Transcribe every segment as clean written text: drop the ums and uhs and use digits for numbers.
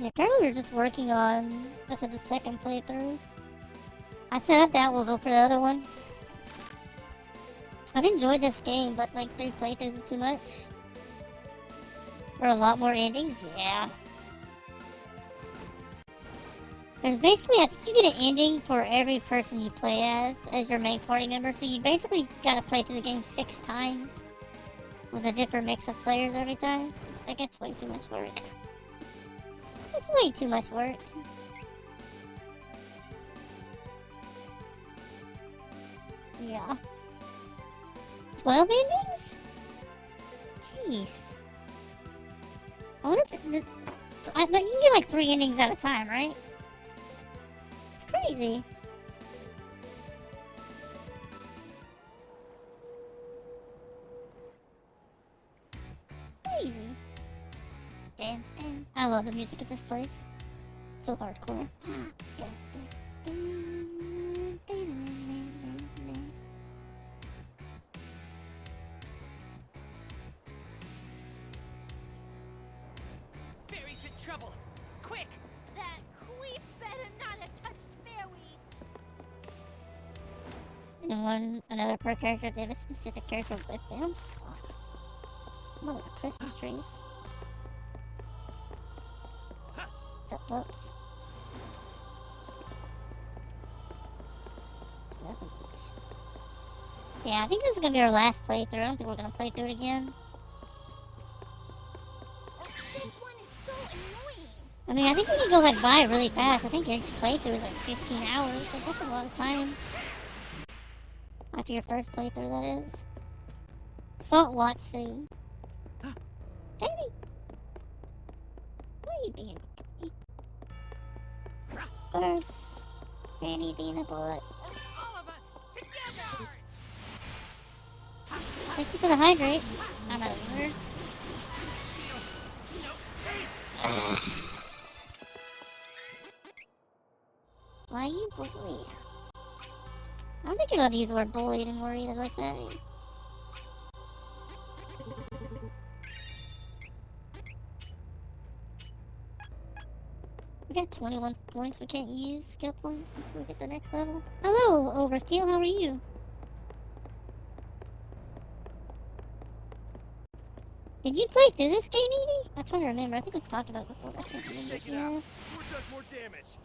Yeah, apparently we're just working on this is the second playthrough. I said that we'll go for the other one. I've enjoyed this game, but like 3 playthroughs is too much. For a lot more endings, yeah. There's basically, I think you get an ending for every person you play as your main party member, so you basically gotta play through the game 6 times. With a different mix of players every time. Like, it's way too much work. It's way too much work. Yeah. 12 endings? Jeez. I wonder if but you can get like 3 endings at a time, right? It's crazy. Crazy. Dun, dun. I love the music of this place. So hardcore. Dun, dun, dun, dun, dun, dun. Fairy's in trouble. Quick! That queef better not have touched Fairy. And another per character, they have a specific character with them. Mother of Christmas trees. What's up, whoops? There's nothing much. Yeah, I think this is gonna be our last playthrough. I don't think we're gonna play through it again. This one is so annoying. I mean, I think we can go like by really fast. I think each playthrough is like 15 hours. Like, that's a lot of time. After your first playthrough, that is. Salt watch soon. Daddy! Where you being? Burps. Danny being a bullet. All of us together! Thank you for the hydrate. I'm out of water. Why you bully? I don't think you're allowed to use the word bully anymore either like that. We got 21 points. We can't use skill points until we get the next level. Hello, Overkill. How are you? Did you play through this game, Edie? I'm trying to remember. I think we've talked about it before. I can't remember. Take it out. Who does more damage?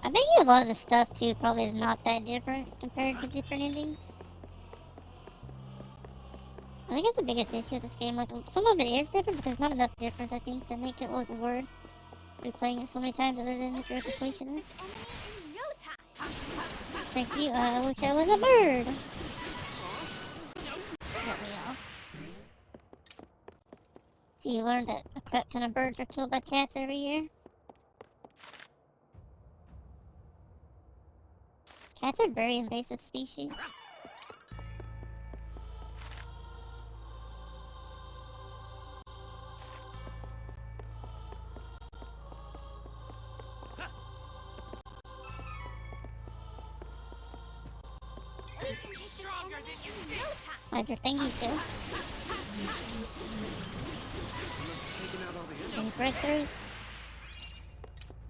I bet you a lot of the stuff too probably is not that different compared to different endings. I think that's the biggest issue with this game. Like, some of it is different, but there's not enough difference, I think, to make it look worth replaying it so many times other than if you're a completionist. Thank you. I wish I was a bird. Let me off. So you learned that a crap ton of birds are killed by cats every year? Cats are very invasive species. How'd your thingies go? Any breakthroughs?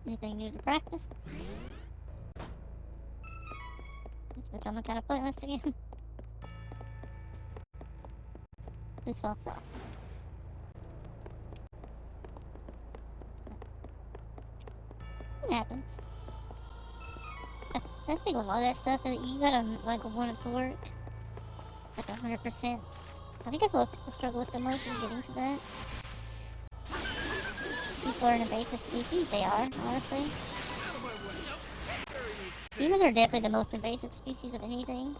Anything new to practice? It's becoming kind of pointless again. Who's fault's that? What happens? That's the thing with all that stuff, that you gotta like want it to work. Like 100%. I think that's what people struggle with the most, is getting to that. People are an invasive species, they are, honestly. Humans are definitely the most invasive species of anything.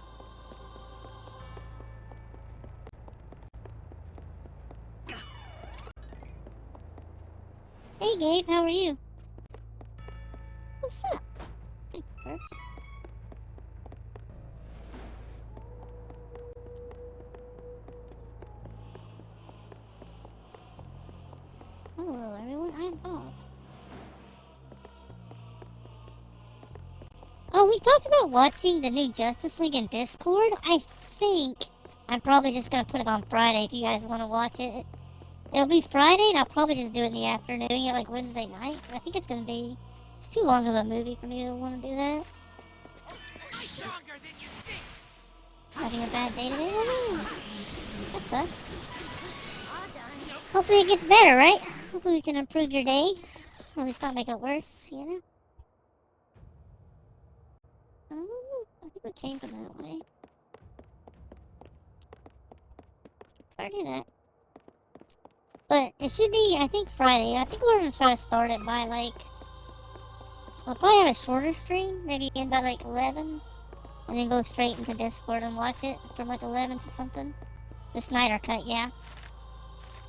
Hey Gabe, how are you? What's up? Hey, first. Hello everyone, I'm Bob. Oh, we talked about watching the new Justice League in Discord. I think I'm probably just gonna put it on Friday if you guys want to watch it. It'll be Friday, and I'll probably just do it in the afternoon, doing it like Wednesday night. I think it's gonna be... It's too long of a movie for me to want to do that. Stronger than you think. Having a bad day today? Oh, that sucks. All done. Hopefully it gets better, right? Hopefully we can improve your day. Or at least not make it worse, you know? Oh, I think we came from that way. Where did it? But it should be, I think, Friday. I think we're gonna try to start it by, like... We'll probably have a shorter stream, maybe end by, like, 11. And then go straight into Discord and watch it from, like, 11 to something. The Snyder Cut, yeah.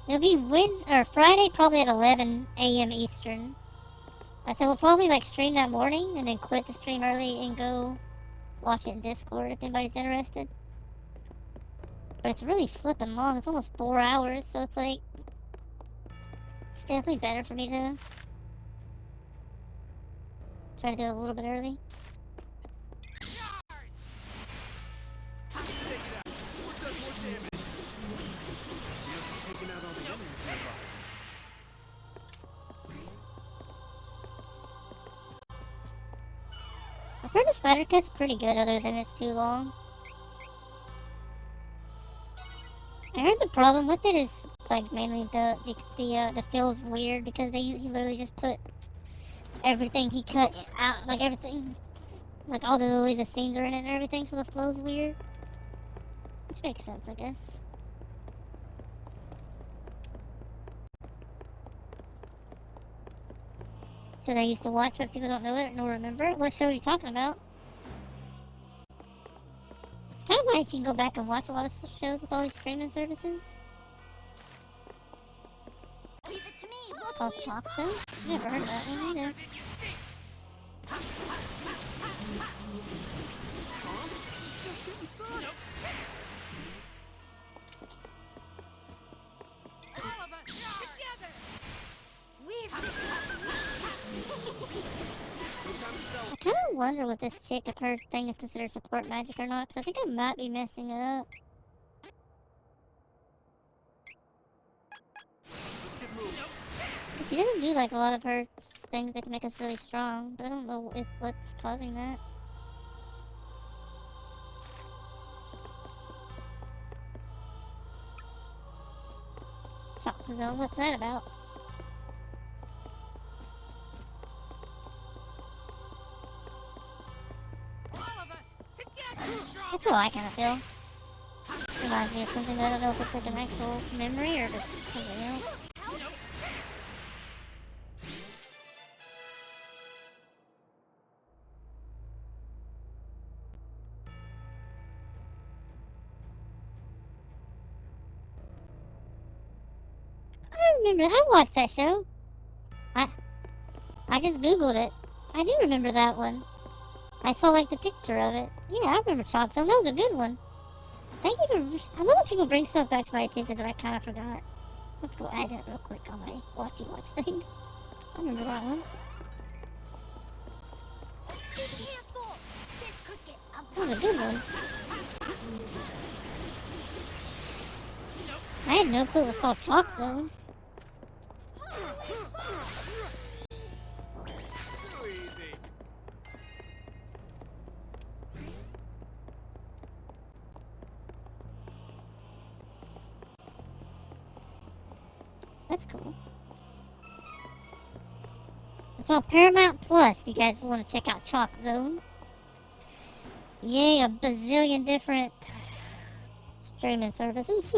It'll be Wednesday, or Friday, probably at 11 a.m. Eastern. I said we'll probably, like, stream that morning, and then quit the stream early and go watch it in Discord if anybody's interested. But it's really flipping long. It's almost 4 hours, so it's like... It's definitely better for me to... try to do it a little bit early. I've heard the Spider Cut's pretty good other than it's too long. I heard the problem with it is like mainly the feels weird because he literally just put everything he cut out, like everything, like all the scenes are in it and everything, so the flow's weird. Which makes sense, I guess. So they used to watch, but people don't know it nor remember it. What show are you talking about? It's kind of nice you can go back and watch a lot of shows with all these streaming services. Leave it to me. It's called Chalk Zone. Never heard of that one either. All of us together. I kind of wonder with this chick if her thing is considered support magic or not, because I think I might be messing it up. She doesn't do like a lot of her things that can make us really strong, but I don't know if what's causing that. Chalk Zone, what's that about? All of us together. That's how I kind of feel. Reminds me of something, but I don't know if it's like an actual memory or if it's something else. I remember, I watched that show. I just googled it. I do remember that one. I saw like the picture of it. Yeah, I remember Chalk Zone. That was a good one. Thank you for... I love when people bring stuff back to my attention that I kind of forgot. Let's go add that real quick on my watch thing. I remember that one. Be careful. This could get That ugly. was a good one. I had no clue it was called Chalk Zone. Too easy. That's cool. It's on Paramount Plus if you guys want to check out Chalk Zone. Yay, a bazillion different streaming services.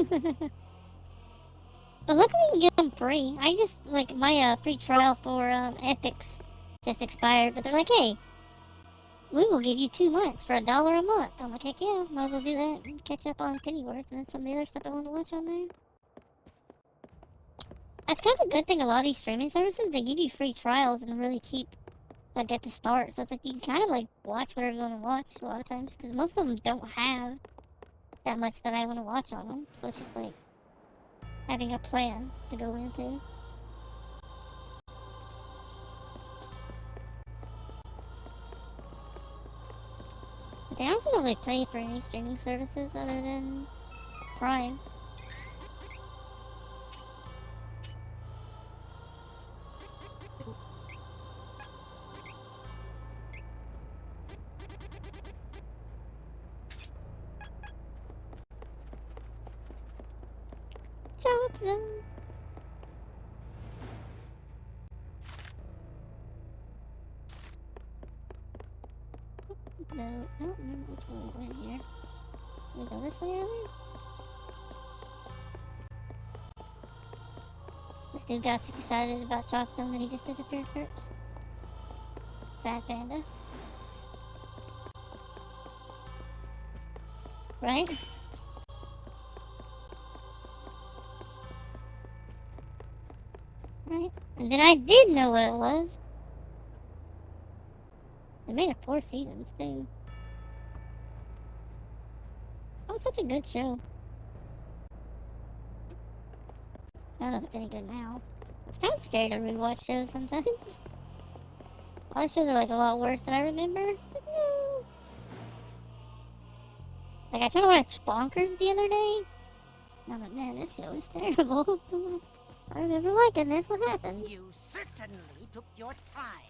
But luckily you can get them free. I just, like, my free trial for Epics just expired. But they're like, hey, we will give you 2 months for $1 a month. I'm like, heck yeah, might as well do that and catch up on Pennyworth and some of the other stuff I want to watch on there. That's kind of a good thing, a lot of these streaming services, they give you free trials and really cheap, like, at the start. So it's like, you can kind of, like, watch whatever you want to watch a lot of times. Because most of them don't have that much that I want to watch on them. So it's just, like, having a plan to go into. I also don't really pay for any streaming services other than Prime. Jackson. No, I don't remember which way we went here. Did we go this way earlier? This dude got so excited about Chalkstone that he just disappeared first. Sad panda. Right? Right? And then I did know what it was. They made it 4 seasons, too. That was such a good show. I don't know if it's any good now. It's kind of scary to rewatch shows sometimes. All the shows are like a lot worse than I remember. It's like, no. Like, I tried to watch Bonkers the other day. And I'm like, man, this show is terrible. I remember liking this. What happened? You certainly took your time.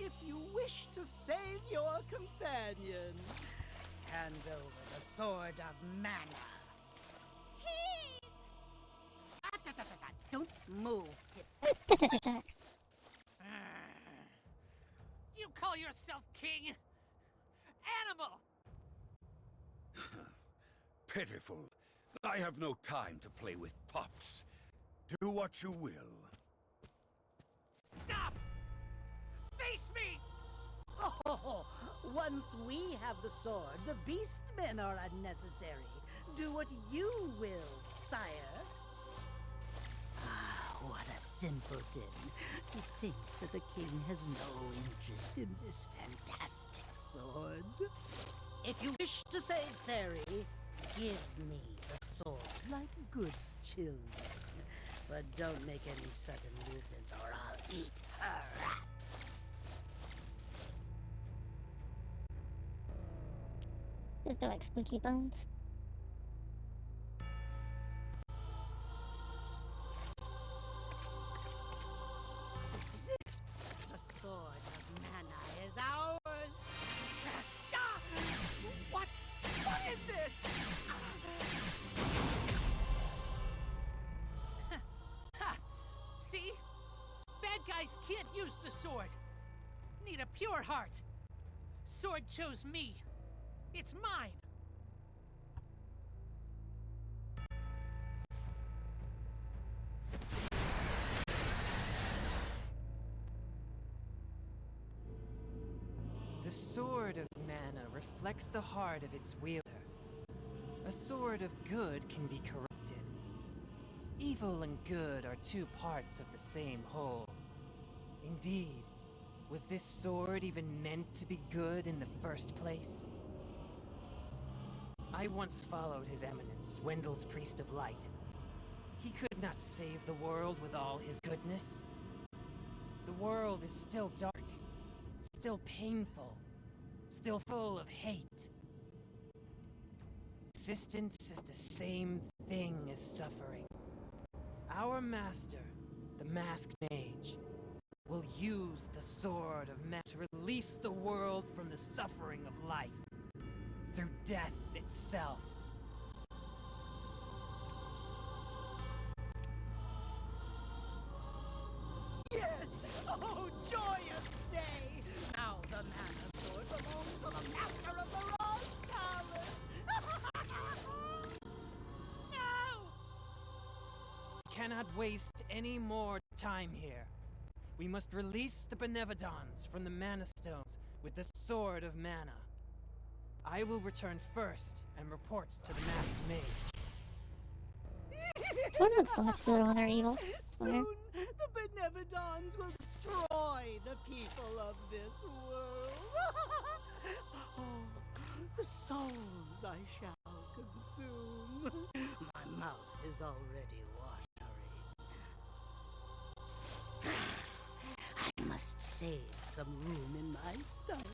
If you wish to save your companion, hand over the Sword of Mana. Hey! Don't move, Pips. You call yourself king? Animal! Pitiful. I have no time to play with pups. Do what you will. Stop! Face me! Oh, once we have the sword, the beastmen are unnecessary. Do what you will, sire. Ah, what a simpleton. To think that the king has no interest in this fantastic sword. If you wish to save Fairy, give me the sword like good children. But don't make any sudden movements or I'll eat her up. Just like squeaky bones. This is it. The sword of mana is ours. Ah! What? What is this? Ha! See? Bad guys can't use the sword. Need a pure heart. Sword chose me. It's mine. The Sword of Mana reflects the heart of its wielder. A sword of good can be corrupted. Evil and good are two parts of the same whole. Indeed, was this sword even meant to be good in the first place? I once followed His Eminence, Wendell's Priest of Light. He could not save the world with all his goodness. The world is still dark, still painful, still full of hate. Existence is the same thing as suffering. Our master, the Masked Mage, will use the Sword of Mana to release the world from the suffering of life, through death itself. Yes! Oh, joyous day! Now the mana sword belongs to the master of the Rose Palace! No! Cannot waste any more time here. We must release the Benevidons from the Mana Stones with the Sword of Mana. I will return first and report to the Masked Mage. Sword looks so much cooler when they're evil. Soon, the Benevidons will destroy the people of this world. Oh, the souls I shall consume. My mouth is already watering. I must save some room in my stomach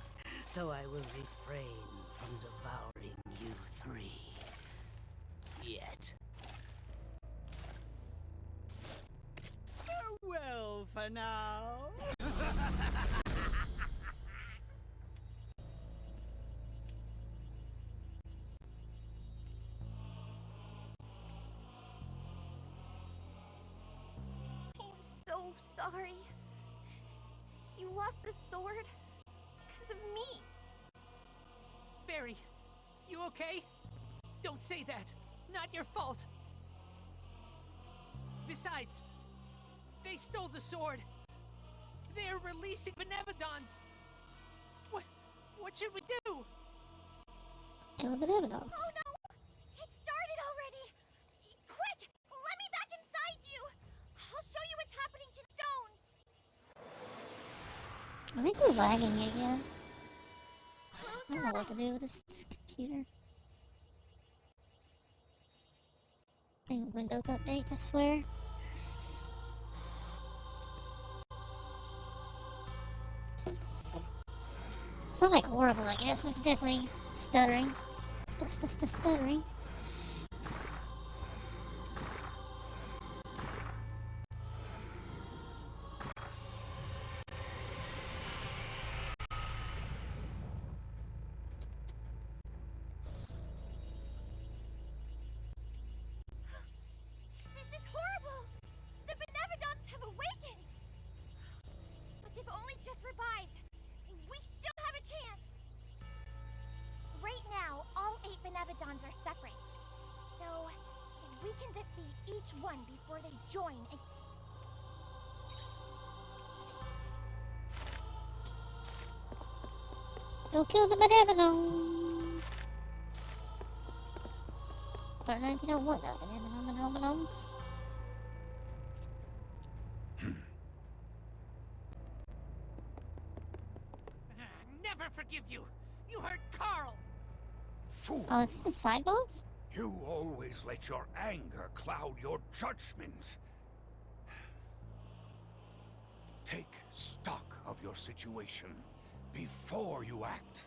So I will refrain from devouring you three. Yet. Farewell for now. I'm so sorry. You lost the sword because of me. Fairy, you okay? Don't say that. Not your fault. Besides, they stole the sword. They're releasing Benevidons. What should we do? Kill the Benevidons. Oh no! It started already! Quick! Let me back inside you! I'll show you what's happening to stones! I think we're lagging again. I Close don't your know what to eyes. do with this computer. I think Windows updates, I swear. It's not like horrible, I guess, but it's definitely stuttering. Stuttering. This is horrible! The Benevidons have awakened! But they've only just revived. We still have a chance! Right now, all 8 Benevidons are separate. So, if we can defeat each one before they join and... Go kill the Benevidons! But if you don't want that Benevidons. Never forgive you. You hurt Carl. Fool! Oh, is this a side boss? You always let your anger cloud your judgment. Take stock of your situation before you act.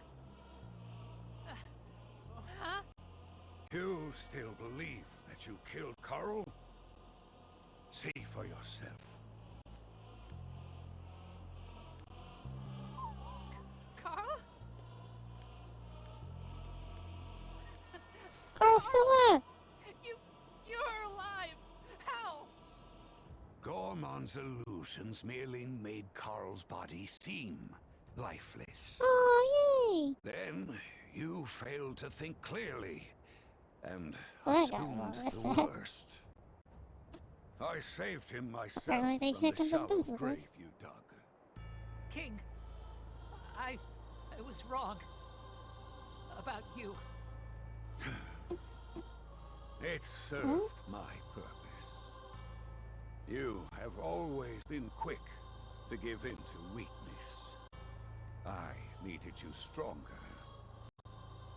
Huh? You still believe that you killed Carl? See for yourself. Carl? Carl's still there! You're alive. How? Gormon's illusions merely made Carl's body seem lifeless. Oh, yay! Then you failed to think clearly and Well, I got assumed one. the worst. I saved him myself Apparently they from can't the come to shallow terms with grave us. you dug. King, I was wrong about you. It served my purpose. You have always been quick to give in to weakness. I needed you stronger.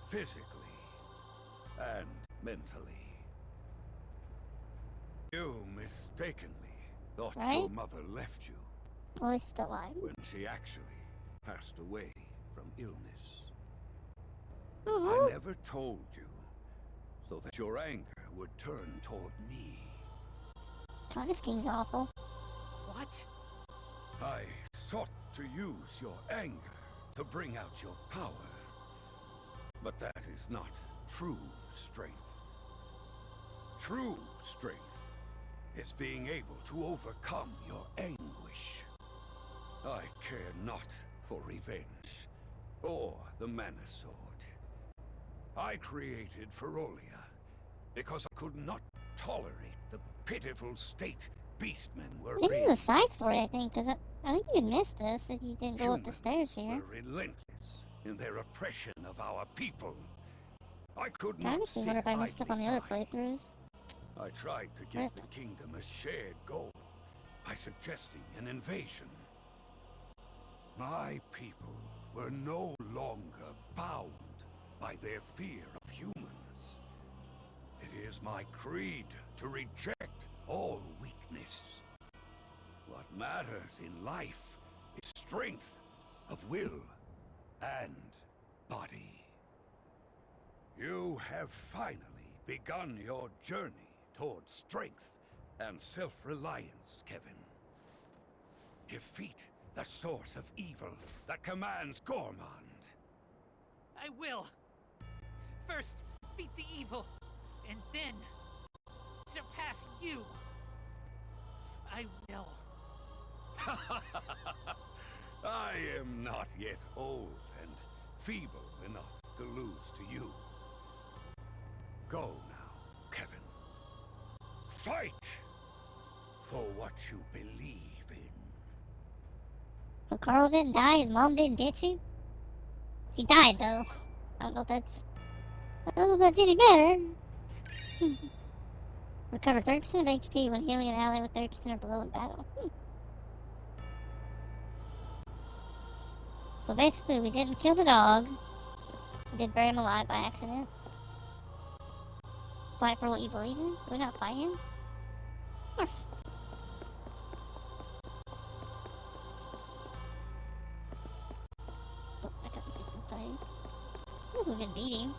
Physically and mentally. You mistakenly thought your Right? mother left you Well, he's still alive. when she actually passed away from illness. Oh, I never told you so that your anger would turn toward me. God, this king's awful. What? I sought to use your anger to bring out your power. But that is not true strength. True strength is being able to overcome your anguish. I care not for revenge or the Mana Sword. I created Ferolia because I could not tolerate the pitiful state beastmen were This in. is a side story, I think, because I think you'd miss this if you didn't go up the stairs here. Humans were relentless in their oppression of our people. I could I not honestly sit wonder if I missed stuff on the idly other by. playthroughs. I tried to give the kingdom a shared goal by suggesting an invasion. My people were no longer bound by their fear of humans. It is my creed to reject all weakness. What matters in life is strength of will and body. You have finally begun your journey towards strength and self-reliance, Kevin. Defeat the source of evil that commands Gormand. I will. First, defeat the evil, and then surpass you. I will. I am not yet old and feeble enough to lose to you. Go now, Kevin. Fight for what you believe in. So Carl didn't die, his mom didn't ditch him? She died though. I don't know if that's any better. Recover 30% of HP when healing an ally with 30% or below in battle. So basically we didn't kill the dog. We did bury him alive by accident. Fight for what you believe in? Did we not fight him? Of course. Oh, I got the secret fight. Look, we can beat him.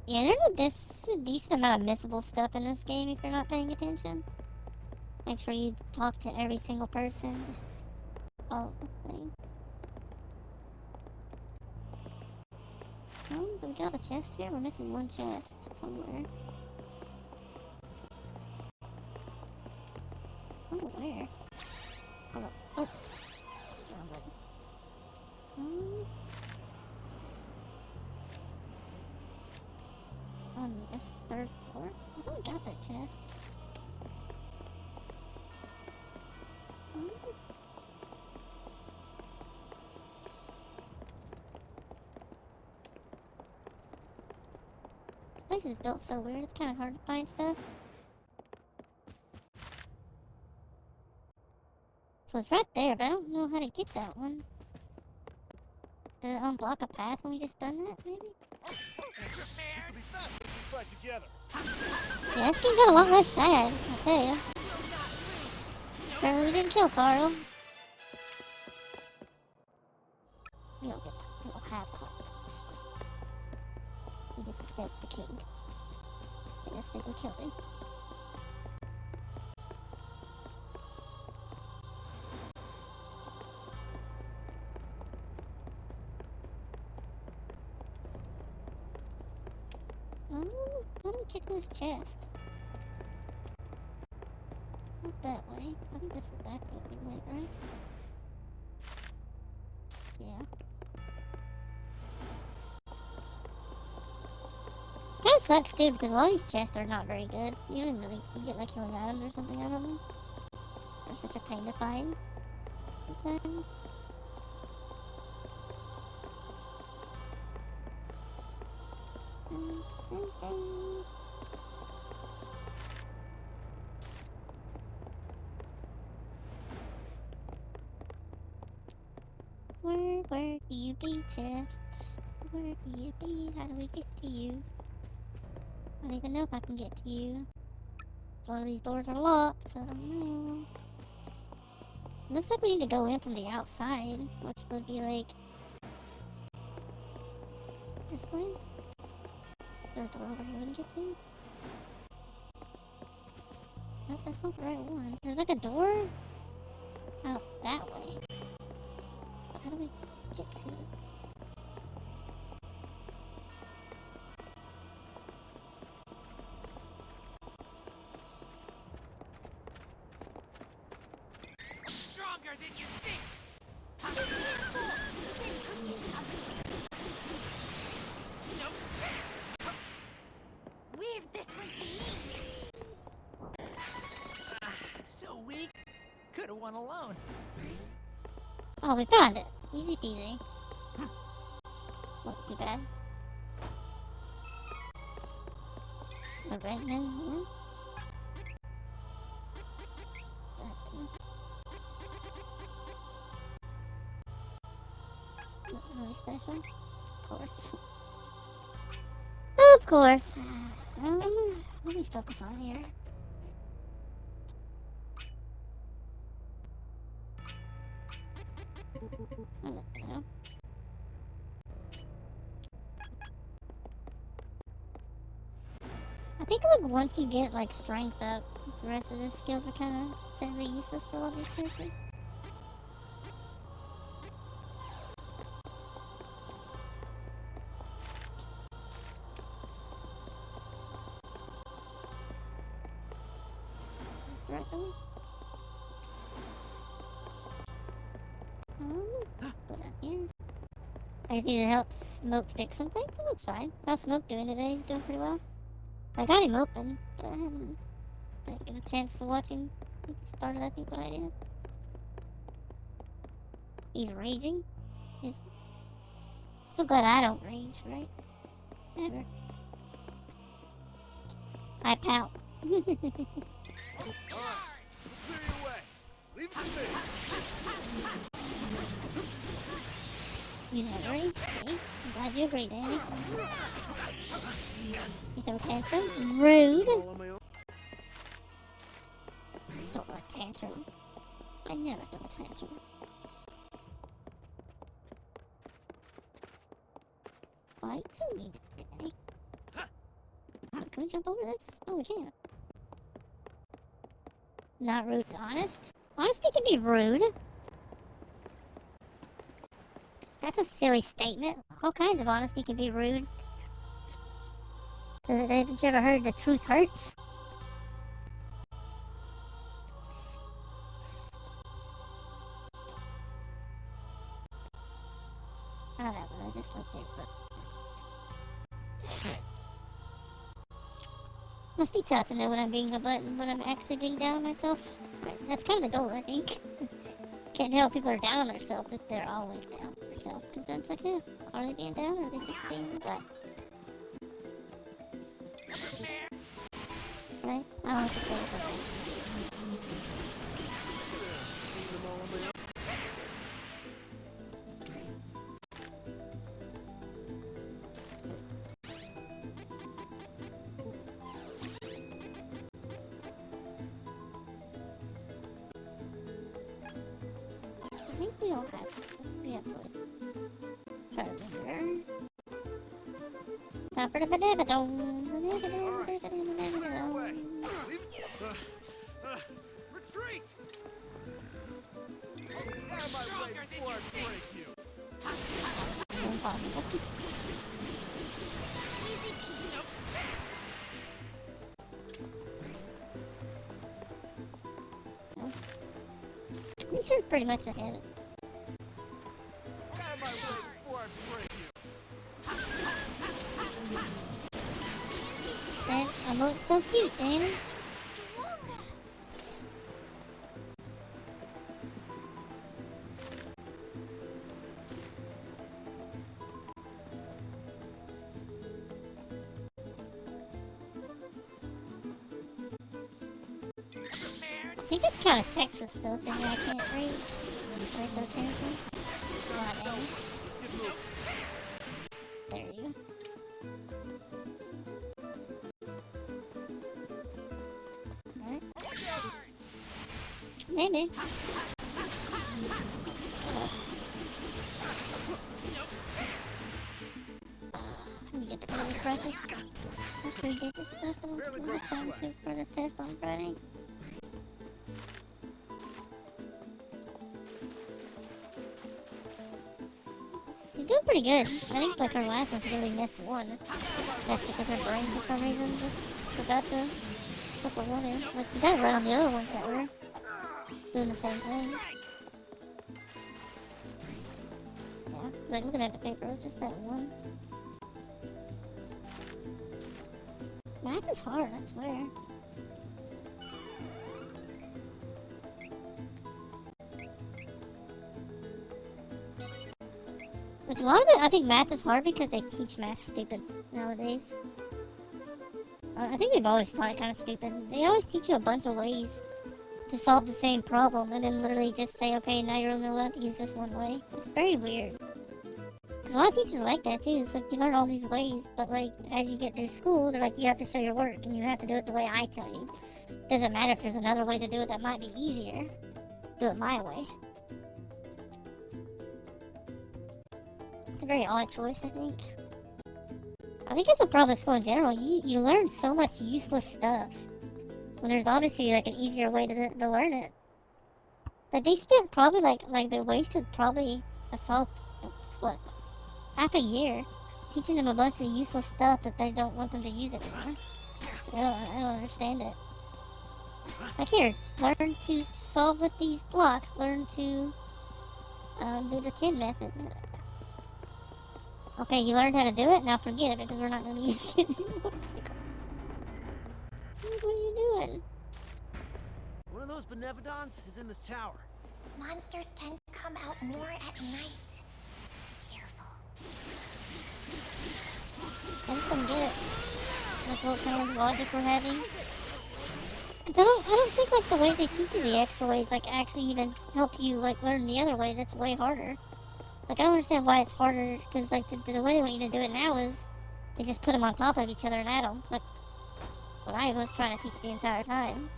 Yeah, there's a decent amount of missable stuff in this game if you're not paying attention. Make sure you talk to every single person, just all of the thing. Oh, do we got a chest here? We're missing one chest somewhere. Oh, where? Hold up. Oh! Strong button. On this third floor? I thought we got that chest. This place is built so weird, it's kind of hard to find stuff. So it's right there, but I don't know how to get that one. Did it unblock a path when we just done that, maybe? Yeah, this game got a lot less sad, I'll tell you. Apparently we didn't kill Carl. We don't have Carl. He gets to stay with the king. I guess they can kill him. How do we get to this chest? Not that way. I think this is back way we went, right? Yeah. Kinda sucks too, because a lot of these chests are not very good. You don't really get like healing items or something out of them. They're such a pain to find. Sometimes. Where do you be, chests? Where do you be? How do we get to you? I don't even know if I can get to you. Some of these doors are locked, so I don't know. Looks like we need to go in from the outside, which would be like this way. Is there a door over here we can get to? Nope, that's not the right one. There's like a door out that way. How do we get to it? Stronger than you think! Nope. Leave this one to me! So weak. Could have won alone. Oh, we found it. Easy peasy. Not too bad. Alright, now. Nothing really special. Of course. Of course. Let me focus on here. I don't know. I think like once you get like strength up, the rest of the skills are kind of sadly useless for all these characters. Dragon. Put that here. I just need to help Smoke fix something, so that's fine. How's Smoke doing today? He's doing pretty well. I got him open, but I haven't taken a chance to watch him. He started, I think, when I did. He's raging. He's so glad I don't rage, right? Never. I pout. Alright, clear your way. Leave it to me. You never rage, see? I'm glad you agree, Danny. You throw tantrums? Rude! All on my own. Throw a tantrum. I never throw a tantrum. Why to me, Danny? Oh, can we jump over this? Oh, we can. Not rude, honest? Honesty can be rude. That's a silly statement. All kinds of honesty can be rude. Haven't you ever heard the truth hurts? I don't know, I just like it, but... Must be tough to know when I'm being a button, when I'm actually being down on myself. Right, that's kind of the goal, I think. Can't tell if people are down on themselves if they're always down on themselves. Because then it's like, yeah, are they being down or are they just being a butt? Right? I want to say something. I think we all have something. We have to try to remember. Time for the Benevi. Retreat! Out of my way before I break you. Impossible. No. These are pretty much ahead. Out of my way before I break you. Dan, I look so cute, Danny. I think it's kind of sexist though, saying I can't read. Right, those tantrums. Wow, Danny. There you go. Alright. Maybe. Let me get the color process. After we get this stuff, I'll have time to for the test on Friday. She's doing pretty good. I think like her last one, she only missed one. That's because her brain for some reason just forgot to put the one in. Like she got it right on the other ones that were doing the same thing. Yeah, like looking at the paper, it was just that one. Math is hard, I swear. Which a lot of it, I think math is hard because they teach math stupid nowadays. I think they've always taught it kind of stupid. They always teach you a bunch of ways to solve the same problem and then literally just say, okay, now you're only allowed to use this one way. It's very weird. Because a lot of teachers are like that too. It's like you learn all these ways, but like as you get through school, they're like, you have to show your work and you have to do it the way I tell you. Doesn't matter if there's another way to do it that might be easier. Do it my way. It's a very odd choice, I think. I think it's a problem with school in general. You learn so much useless stuff when there's obviously like an easier way to learn it. Like they spent probably like they wasted probably a solid what half a year teaching them a bunch of useless stuff that they don't want them to use anymore. I don't understand it. Like here, learn to solve with these blocks. Learn to do the 10 method. Okay, you learned how to do it. Now forget it because we're not going to be using it anymore. What are you doing? One of those Benevidons is in this tower. Monsters tend to come out more at night. Be careful. I just don't get it. Like what kind of logic we're having. Cause I don't think like the way they teach you the extra ways like actually even help you like learn the other way that's way harder. Like I don't understand why it's harder because like the way they want you to do it now is they just put them on top of each other and add them. Like what I was trying to teach the entire time.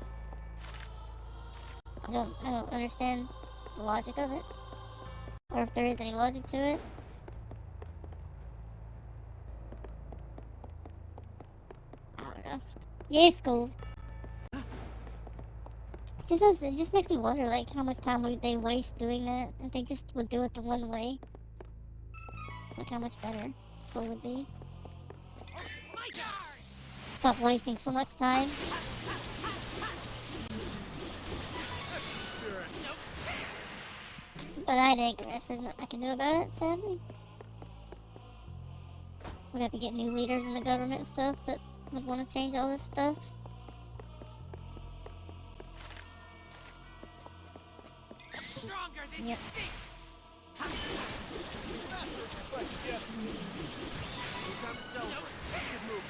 I don't understand the logic of it. Or if there is any logic to it. I don't know. Yay, school. It just makes me wonder, like, how much time would they waste doing that? If they just would do it the one way. Like, how much better school would be. Stop wasting so much time. But I digress. There's nothing I can do about it, sadly. We'd have to get new leaders in the government and stuff that would want to change all this stuff. Yep.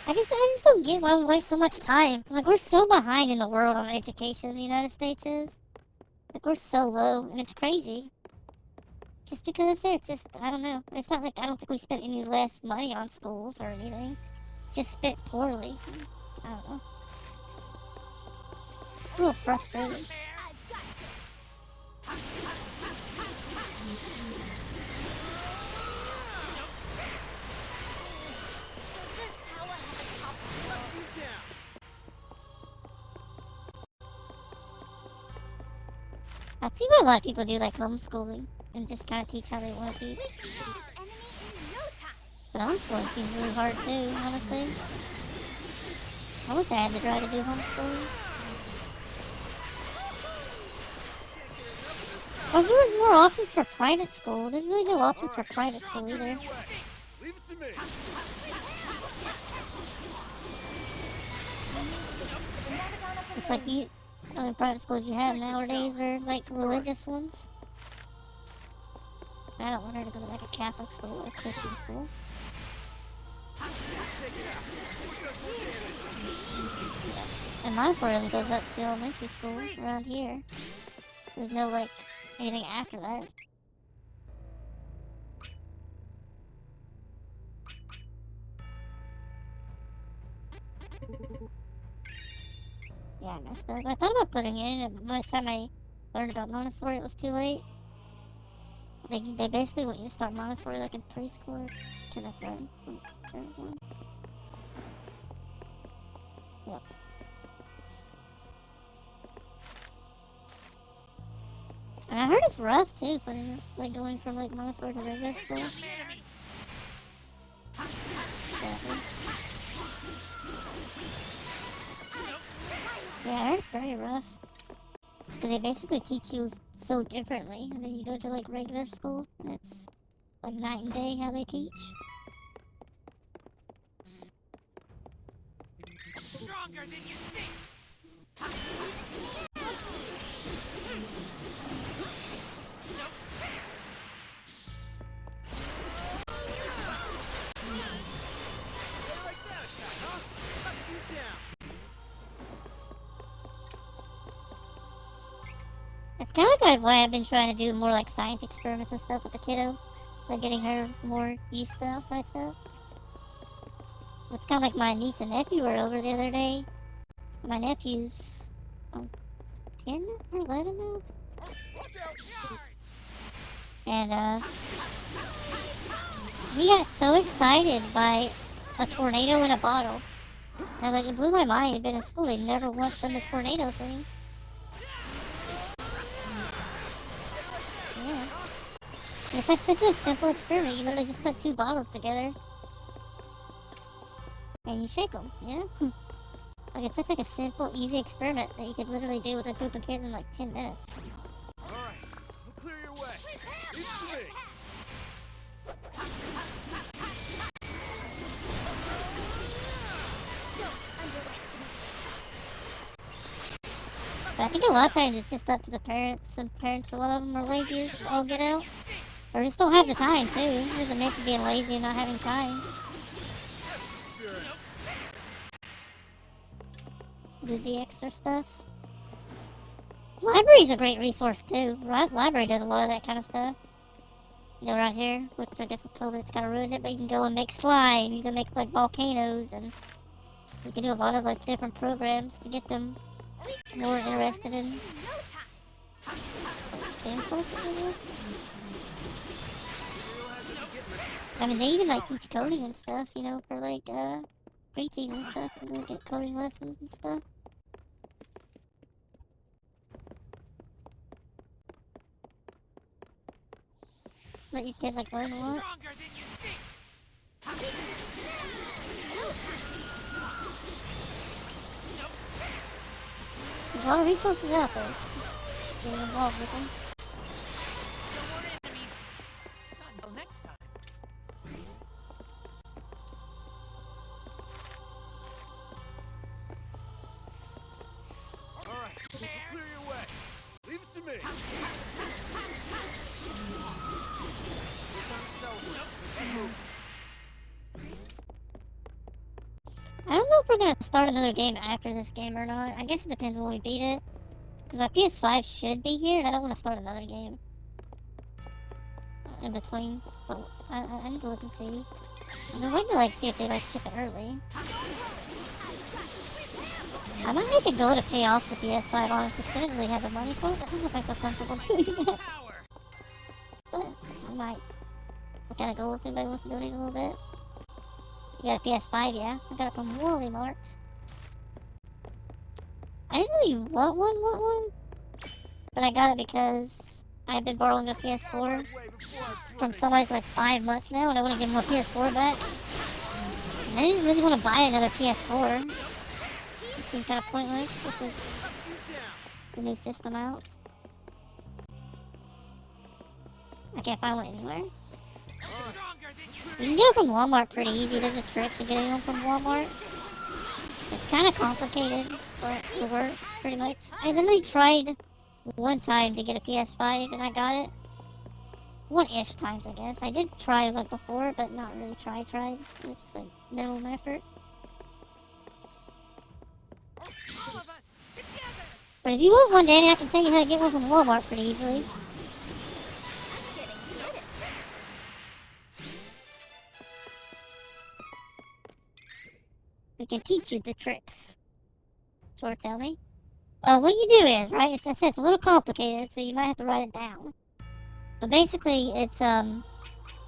I just don't get why we waste so much time. Like, we're so behind in the world on education in the United States is. Like, we're so low, and it's crazy. Just because it's just, I don't know. It's not like, I don't think we spent any less money on schools or anything. Just spent poorly. I don't know. It's a little frustrating. I see why a lot of people do like homeschooling and just kind of teach how they want to teach. But homeschooling seems really hard too, honestly. I wish I had the drive to do homeschooling. Well, if there was more options for private school, there's really no options for private school either. Leave it to me. It's like you, only private schools you have nowadays are like religious ones. I don't want her to go to like a Catholic school or a Christian school. And Montessori only goes up to elementary school around here. There's no like anything after that. Yeah, I messed up. I thought about putting it in, and by the time I learned about Montessori, it was too late. They basically want you to start Montessori like in preschool or kindergarten. Yep. And I heard it's rough too, putting like going from like Montessori to regular school. Sadly. Yeah, I heard it's very rough. Because they basically teach you so differently. And then you go to like regular school, and it's like night and day how they teach. Stronger than you think. It's kind of like why I've been trying to do more like science experiments and stuff with the kiddo. Like getting her more used to outside stuff. It's kind of like my niece and nephew were over the other day. My nephew's 10 or 11 now? He got so excited by a tornado in a bottle. And like, it blew my mind. He'd been in school, he'd never once done the tornado thing. Yeah. It's like such a simple experiment. You literally just put two bottles together. And you shake them, you know? Like, it's such like a simple, easy experiment that you could literally do with a group of kids in like 10 minutes. Alright, we'll clear your way. Leave it to me. But I think a lot of times it's just up to the parents. Some parents, a lot of them are lazy as all get out. Or just don't have the time, too. It doesn't make it being lazy and not having time. Do the extra stuff. Library's a great resource, too. Library does a lot of that kind of stuff. You know, right here, which I guess with COVID it's kind of ruined it, but you can go and make slime. You can make, like, volcanoes, and you can do a lot of, like, different programs to get them more interested in STEM courses, I guess. I mean, they even, like, teach coding and stuff, you know, for, like, preteens and stuff. You can get coding lessons and stuff. Let your kids, like, learn a lot. Stronger than you think. There's a lot of resources out there. Get involved with them. No more enemies. Not until next time. Alright, we'll clear your way. Leave it to me. I don't know if we're gonna start another game after this game or not. I guess it depends when we beat it. Because my PS5 should be here, and I don't want to start another game in between. But I need to look and see. I've been waiting to like see if they like ship it early. I might make a goal to pay off the PS5, honestly, because I didn't really have the money for it. I don't know if I feel comfortable doing that. But I might. What kind of goal if anybody wants to donate a little bit? You got a PS5, yeah? I got it from Wally Mart. I didn't really want one, but I got it because I've been borrowing a PS4 from somebody for like 5 months now, and I want to give them a PS4 back. And I didn't really want to buy another PS4. It seemed kind of pointless. This is the new system out. I can't find one anywhere. You can get it from Walmart pretty easy. There's a trick to getting them from Walmart. It's kind of complicated, but it works pretty much. I literally tried one time to get a PS5 and I got it. One-ish times, I guess. I did try like before, but not really tried. It was just like minimum effort. All of us together. But if you want one, Danny, I can tell you how to get one from Walmart pretty easily. We can teach you the tricks. Sure, tell me. What you do is, right, it's a little complicated, so you might have to write it down. But basically, it's,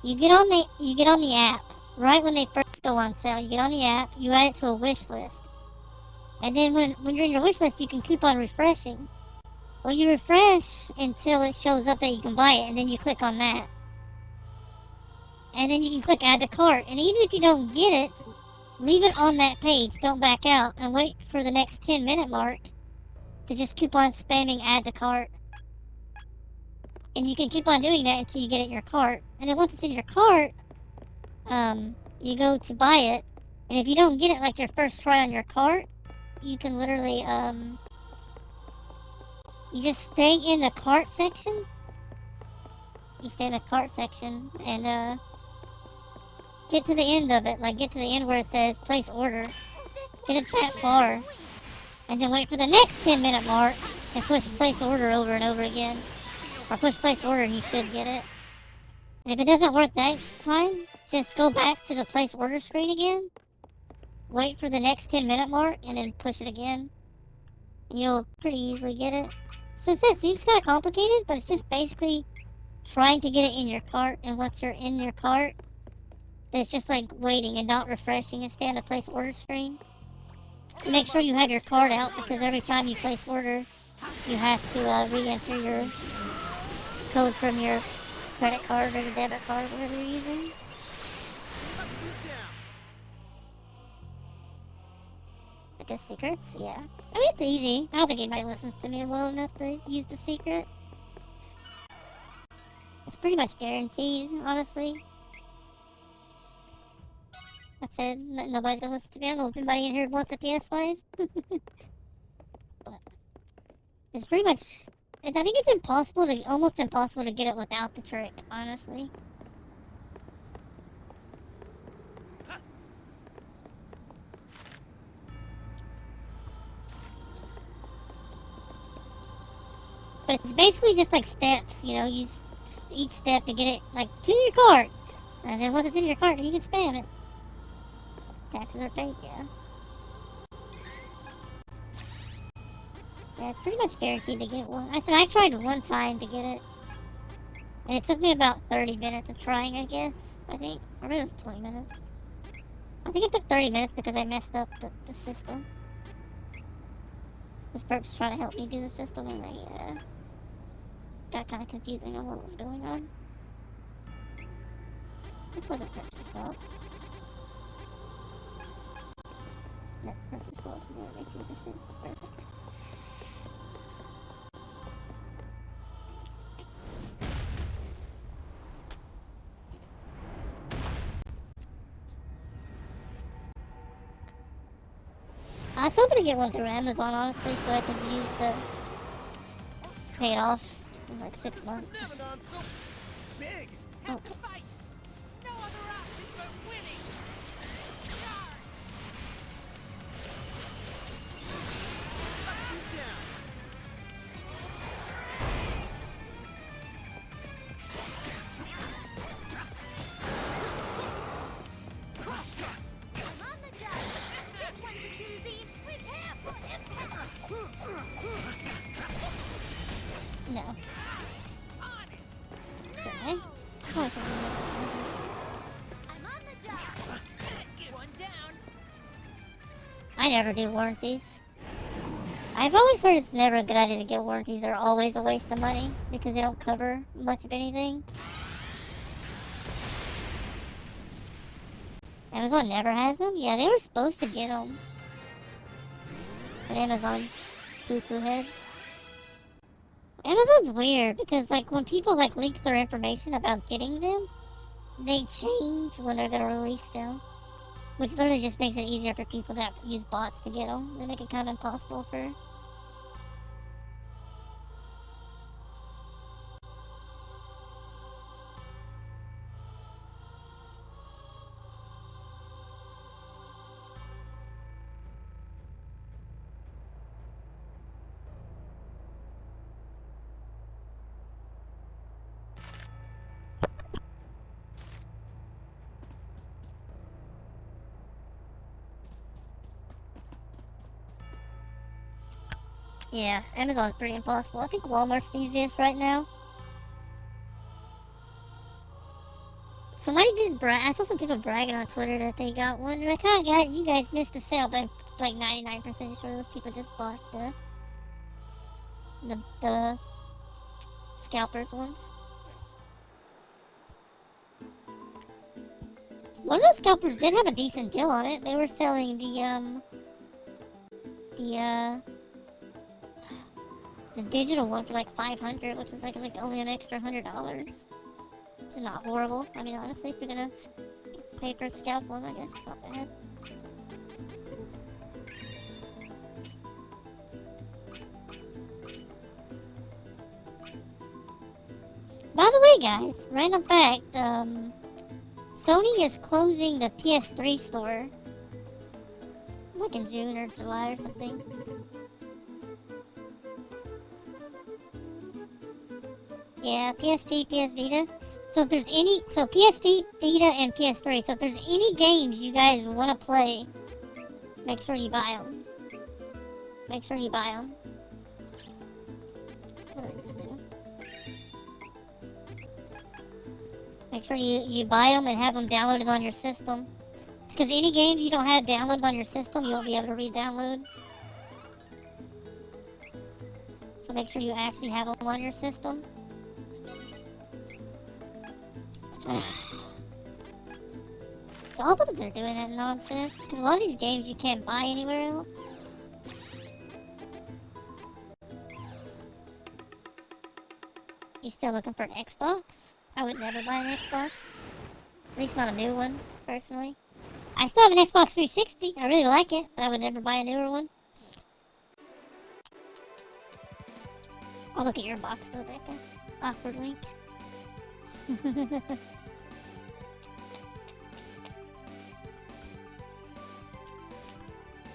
you get on the app, right when they first go on sale, you get on the app, you add it to a wish list. And then when you're in your wish list, you can keep on refreshing. Well, you refresh until it shows up that you can buy it, and then you click on that. And then you can click add to cart, and even if you don't get it, leave it on that page, don't back out, and wait for the next 10-minute mark to just keep on spamming add to cart. And you can keep on doing that until you get it in your cart. And then once it's in your cart, you go to buy it, and if you don't get it like your first try on your cart, you can literally, you just stay in the cart section. You stay in the cart section, and, get to the end of it, like get to the end where it says place order. Get it that far. And then wait for the next 10-minute mark and push place order over and over again. Or push place order and you should get it. And if it doesn't work that time, just go back to the place order screen again. Wait for the next 10-minute mark and then push it again. And you'll pretty easily get it. Since this seems kind of complicated, but it's just basically trying to get it in your cart. And once you're in your cart, that's just like waiting and not refreshing and stay on the place order screen. Make sure you have your card out because every time you place order, you have to re-enter your code from your credit card or your debit card, whatever you're using. I guess secrets, yeah. I mean, it's easy. I don't think anybody listens to me well enough to use the secret. It's pretty much guaranteed, honestly. I said nobody's gonna listen to me. I don't know if anybody in here wants a PS5. But it's pretty much... I think it's impossible to... almost impossible to get it without the trick, honestly. But it's basically just like steps, you know, use each step to get it, like, to your cart. And then once it's in your cart, you can spam it. Taxes are paid, yeah. Yeah, it's pretty much guaranteed to get one. I tried one time to get it. And it took me about 30 minutes of trying, I guess. I think. Or maybe it was 20 minutes. I think it took 30 minutes because I messed up the system. This perp's trying to help me do the system and I, got kind of confusing on what was going on. This wasn't purchased up. That purchase was more than 18%. It's perfect. I was hoping to get one through Amazon, honestly, so I could use the pay it off in like 6 months. Benevidon's so big. Have to fight. No other option but winning. Yarr! I'm on the job. This one's a doozy. Prepare for impact. No. On it. Okay. Oh, I'm on the job. One down. I never do warranties. I've always heard it's never a good idea to get warranties. They're always a waste of money because they don't cover much of anything. Amazon never has them? Yeah, they were supposed to get them. But Amazon poo-poo heads. Amazon's weird because like when people like leak their information about getting them, they change when they're gonna release them. Which literally just makes it easier for people that use bots to get them. They make it kind of impossible for... Yeah, Amazon's pretty impossible. I think Walmart's the easiest right now. Somebody did I saw some people bragging on Twitter that they got one. They're like, oh guys, you guys missed the sale, but I'm like 99% sure those people just bought the scalpers ones. One of those scalpers did have a decent deal on it. They were selling the digital one for like $500, which is like only an extra $100. It's not horrible. I mean, honestly, if you're gonna pay for a scalp one, I guess it's not bad. By the way, guys, random fact, Sony is closing the PS3 store. Like in June or July or something. Yeah, PSP, PS Vita. So if there's any, so PSP, Vita, and PS3. So if there's any games you guys want to play, make sure you buy them. Make sure you buy them. What did I just do? Make sure you buy them and have them downloaded on your system. Because any games you don't have downloaded on your system, you won't be able to re-download. So make sure you actually have them on your system. It's awful that they're doing that nonsense. Because a lot of these games you can't buy anywhere else. You still looking for an Xbox? I would never buy an Xbox. At least not a new one, personally. I still have an Xbox 360. I really like it, but I would never buy a newer one. I'll look at your box though, Becca. Awkward wink.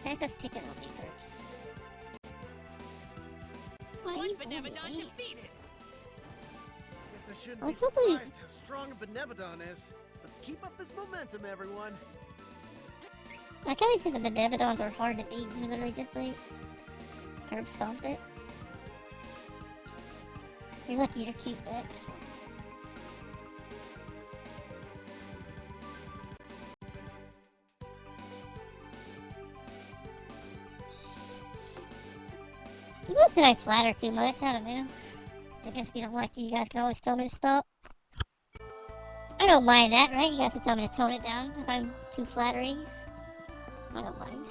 Becca's picking on me first. Why are One you Benevidon bullying me? defeated. Guess I shouldn't Oh, be it's hopefully- surprised how strong a Benevidon is. Let's keep up this momentum, everyone. I can't say the Benevidons are hard to beat. We literally just like curb stomped it. You're lucky you're cute, Bex. People said I flatter too much. I don't know. I guess if you don't like it, you guys can always tell me to stop. I don't mind that, right? You guys can tell me to tone it down if I'm too flattery. I don't mind.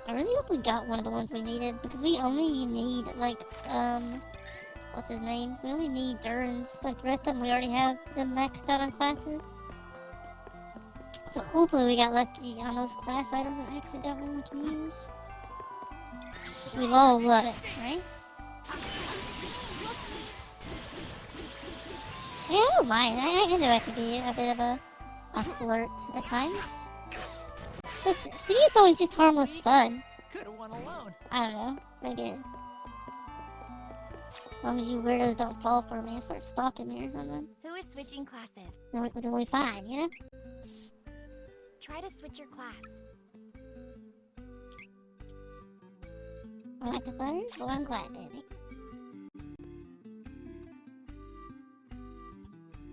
I really hope we got one of the ones we needed, because we only need, like, what's his name? We only need Duran's. Like, the rest of them, we already have them maxed out on classes. So hopefully we got lucky on those class items and actually got one we can use. We'd all love it, right? Yeah, I don't mind. I know I could be a bit of a flirt at times. But to me, it's always just harmless fun. Could have won alone. I don't know. Maybe. As long as you weirdos don't fall for me and start stalking me or something. Who is switching classes? Then we'll be fine, you know? Try to switch your class. I like the flutters? Well, I'm glad, Danny.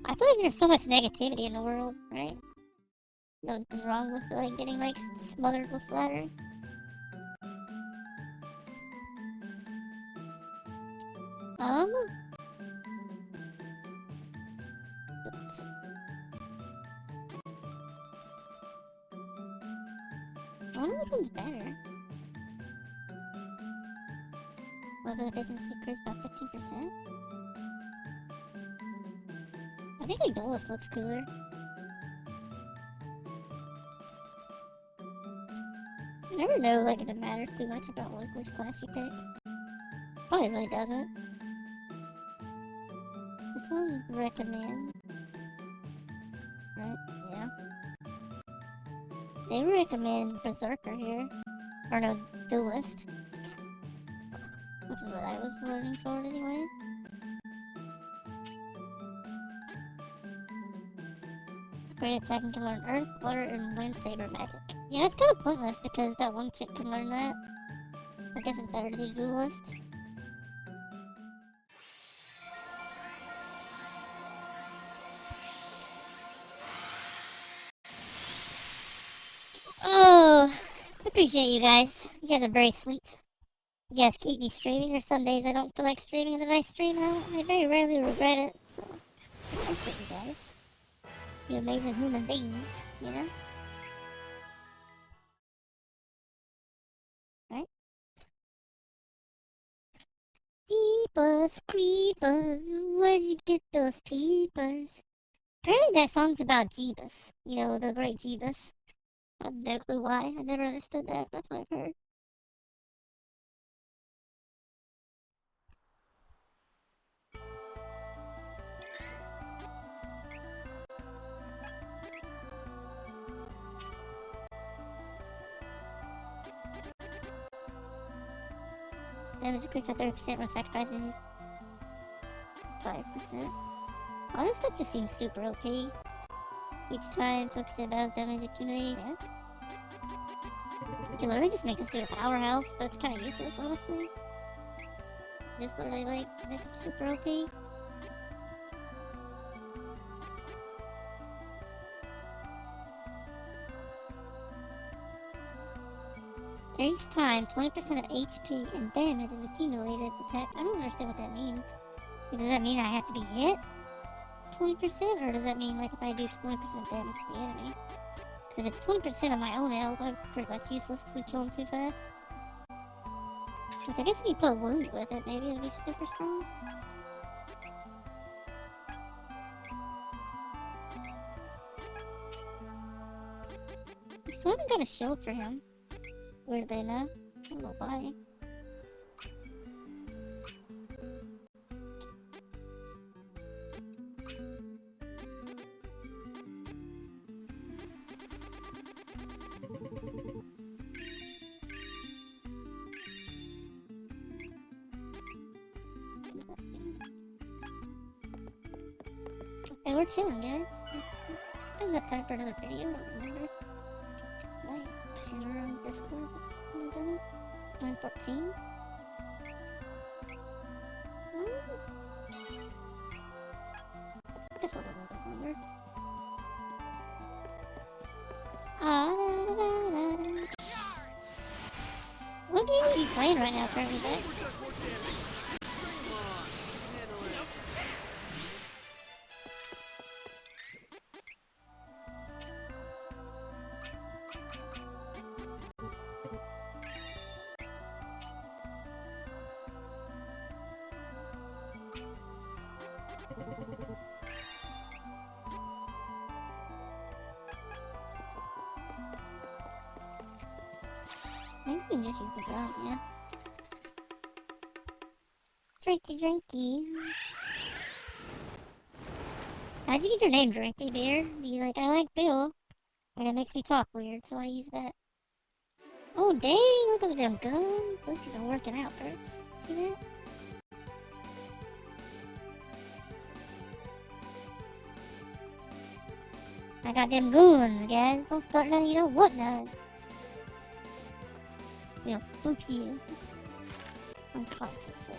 I feel like there's so much negativity in the world, right? Nothing wrong with, like, getting, like, smothered with flattery. Oops. I wonder which one's better. Weapon efficiency increased by 15%? I think like Duelist looks cooler. I never know like if it matters too much about like which class you pick. Probably really doesn't. This one recommend. Right? Yeah. They recommend Berserker here. Or no, Duelist. Which is what I was learning toward anyway. Great attack and can learn Earth, Water, and Wind Saber magic. Yeah, that's kind of pointless because that one chick can learn that. I guess it's better to be Duelist. Oh, I appreciate you guys. You guys are very sweet. You guys keep me streaming. There's some days I don't feel like streaming, and then I stream out. I very rarely regret it. So, I appreciate you guys. You amazing human beings, you know? Right? Jeepers creepers, where'd you get those peepers? Apparently that song's about Jeebus. You know, the great Jeebus. I have no clue why. I never understood that. That's what I've heard. Damage increased by 30% when sacrificing 5%. All this stuff just seems super OP. Each time 20% battle damage accumulated. You can literally just make this dude a powerhouse, but it's kind of useless, honestly. Just literally, like, make it super OP. Each time, 20% of HP and damage is accumulated. Attack. I don't understand what that means. Does that mean I have to be hit 20%? Or does that mean, like, if I do 20% damage to the enemy? Because if it's 20% of my own health, I'm pretty much useless because we kill him too fast. Which I guess if you put a wound with it, maybe it'll be super strong. I still haven't got a shield for him. Weirdly enough. I don't know why. Okay, we're chilling, guys. I have enough time for another video, I don't remember. Right, pushing around Discord. I've done it. 9:14. I guess I'll go a little bit longer. What game are you playing right now, currently, Beck? Maybe we can just use the ground, yeah. Drinky. How'd you get your name, Drinky Beer? You like, I like Bill. And it makes me talk weird, so I use that. Oh, dang, look at them guns. Looks like they're working out, birds. See that? I got them guns, guys. Don't start none, you don't want none. They'll boop you. Unconsciously.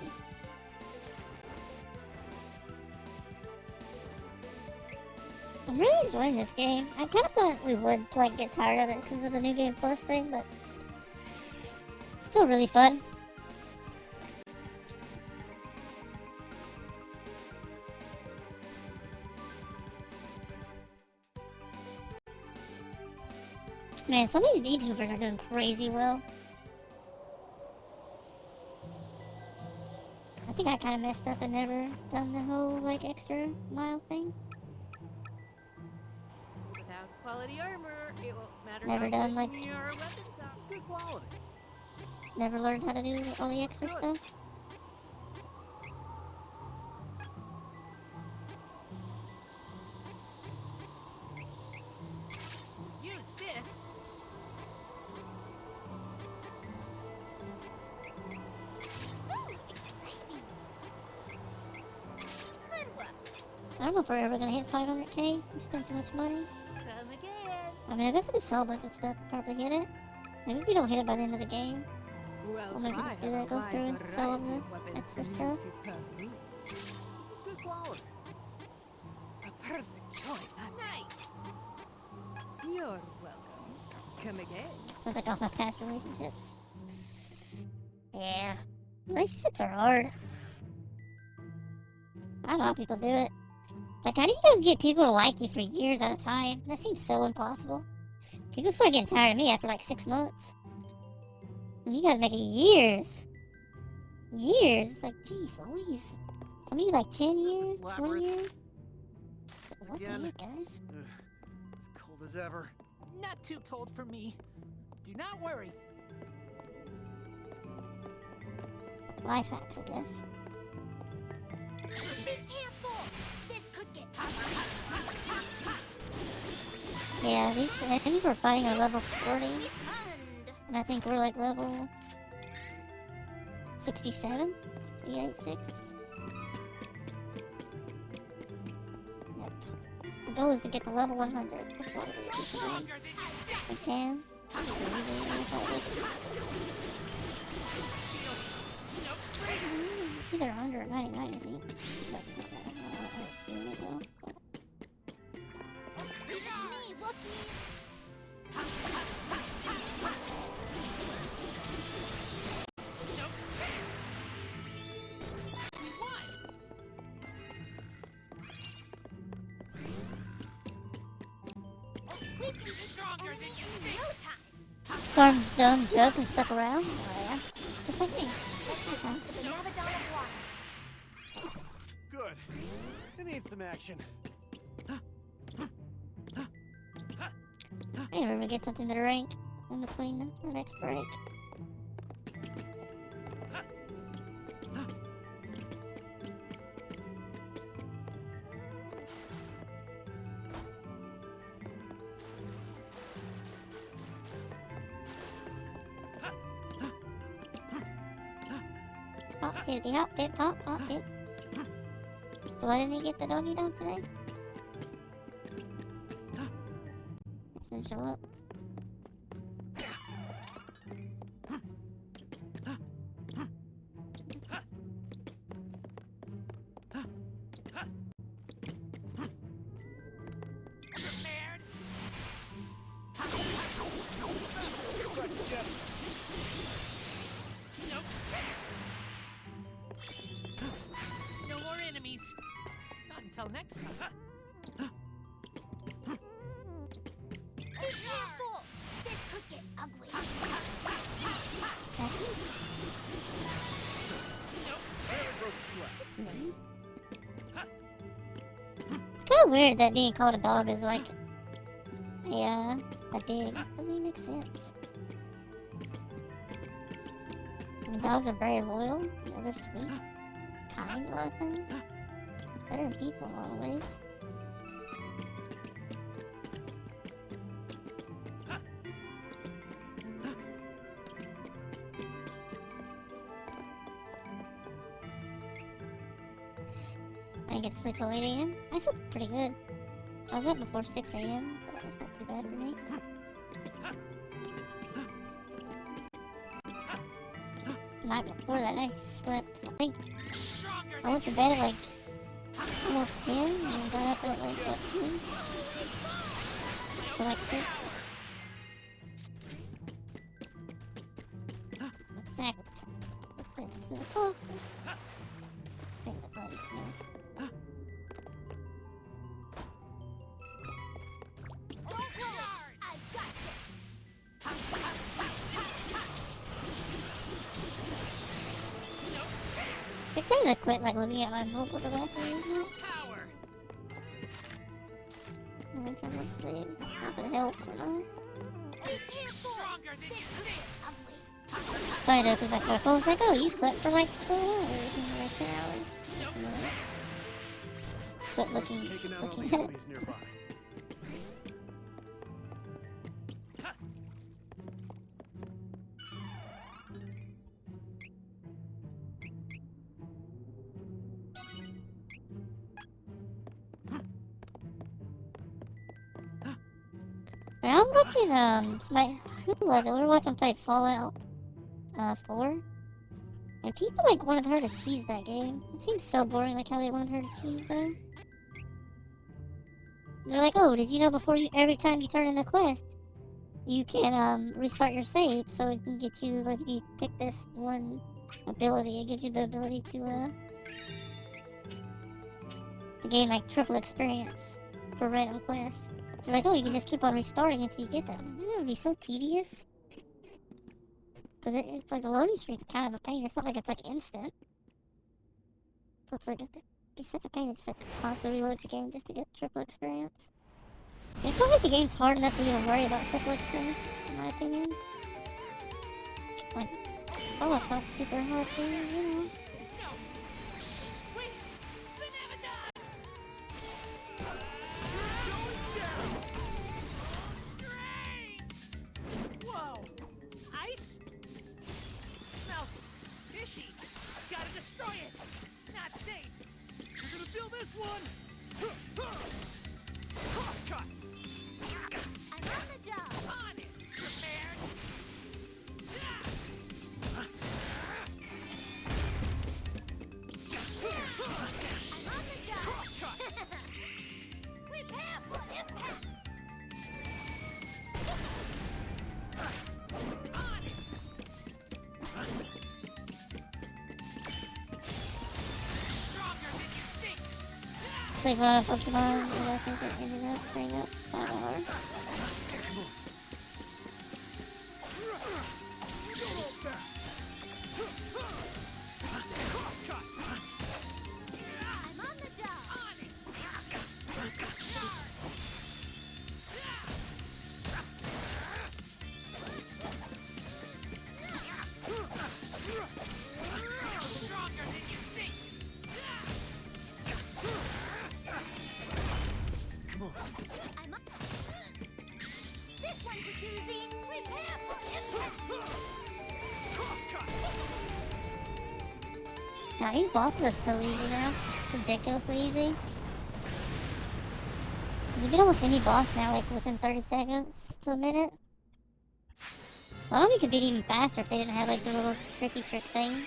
I'm really enjoying this game. I kind of thought we would like get tired of it because of the New Game Plus thing, but still really fun. Man, some of these EnVtubers are doing crazy well. I think I kind of messed up and never done the whole like extra mile thing. Without quality armor, it won't matter Never how done, good like- your weapons This are. is good quality. Never learned how to do all the extra stuff. Use this. Ooh, exciting. Good work. I don't know if we're ever gonna hit 500k. We spent too much money. Come again. I mean, I guess we could sell a bunch of stuff to probably hit it. Maybe if we don't hit it by the end of the game. Well, Or maybe I just do have that, a go through and wide sell them variety the of weapons extra for you stuff. to peruse. This is good quality. A perfect choice. Nice. You're welcome. Come again. Sounds like all my past relationships. Yeah. Relationships are hard. I don't know how people do it. Like, how do you guys get people to like you for years at a time? That seems so impossible. People start getting tired of me after like 6 months. And you guys make it years. Years. It's like, geez, Louise. Some of you like 10 years, 20 years. What the Again. heck, guys? Ugh, it's cold as ever. Not too cold for me. Do not worry. Life hacks, I guess. Be careful. This could get. Yeah, these enemies were fighting at level 40. Turned. And I think we're like level 67? 68, 6? Yep. The goal is to get to level 100 before we get to the game. We can. It's either 100 or 99, I think. Leave it to me, Wookiees! We can beat the enemy in no time! Storm Zone Joke is stuck around? Oh yeah. Just like me. Okay. The Benevidon of water. Good. I need some action. I never get something to the rank in between the next break. Hop, hippity hop, hip hop, hop, hip. So why didn't he get the doggy dog today? Doesn't show up. Prepared? Nope. No more enemies. Not until next time. Be careful! This could get ugly. It's me. It's kind of weird that being called a dog is like a dig. Doesn't even make sense. I mean, dogs are very loyal. You know, they're sweet. Kind a lot of times. Better than people in a lot of ways. I didn't get to sleep till 8 a.m. I slept pretty good. I was up before 6 a.m., but that's not too bad for me. The night before that, I slept, I think, I went to bed at like almost 10 and got up at like, what, 2? So like 6. Exactly. Oh. Pick the button. I've got this! You're trying to quit like looking at my vocal device or anything. Power. I'm trying to sleep. Not that it helps, you know? Be careful! Stronger than This you could think. get ugly. Funny though, because my phone's like, oh, you slept for like 4 hours, and like 10 hours. But looking Taking out all at the it. enemies nearby. I was watching, who was it? We were watching play Fallout 4. And people, like, wanted her to cheese that game. It seems so boring, like, how they wanted her to cheese though. They're like, oh, did you know before you, every time you turn in a quest, you can, restart your save, so it can get you, like, if you pick this one ability, it gives you the ability to gain, like, triple experience for random quests. So like, oh, you can just keep on restarting until you get that. Man, that would be so tedious. Because it's like the loading screen's kind of a pain. It's not like it's like instant. So it's like, it'd be such a pain to just like constantly reload the game just to get triple experience. It's not like the game's hard enough to even worry about triple experience, in my opinion. Like, Fallout's not super hard to, you know. No. Wait. Benevidon. Strange. Whoa. Ice. Smells fishy. this one! Cut! I'm on the job. On it! Prepared! I'm on the job. Prepare for impact. On it! Stronger than you think! It's like one of the Pokemon that I think it ended up staying up. I don't know. I'm on the job. On it! Stronger than you think! Come on. I'm on. This one's a doozy. Prepare for impact. Now these bosses are so easy now. Ridiculously easy. You get almost any boss now, like within 30 seconds to a minute. A lot of you could beat even faster if they didn't have like the little tricky trick things.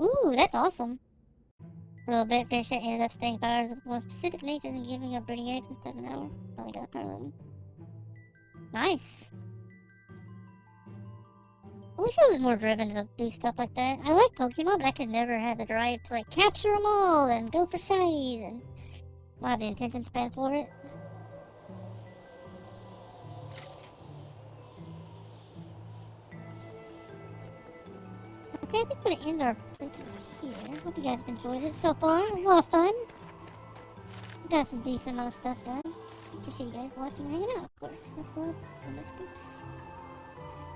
Ooh, that's awesome. For a little bit, fish that ended up staying 5 hours of more specific nature than giving up breeding eggs instead of an hour. Probably got part of them. Nice. I wish I was more driven to do stuff like that. I like Pokemon, but I could never have the drive to like capture them all and go for shinies and I have the attention span for it. Okay, I think we're gonna end our playthrough here. Hope you guys have enjoyed it so far. It was a lot of fun. We got some decent amount of stuff done. Appreciate you guys watching and hanging out, of course. Much love and much boops.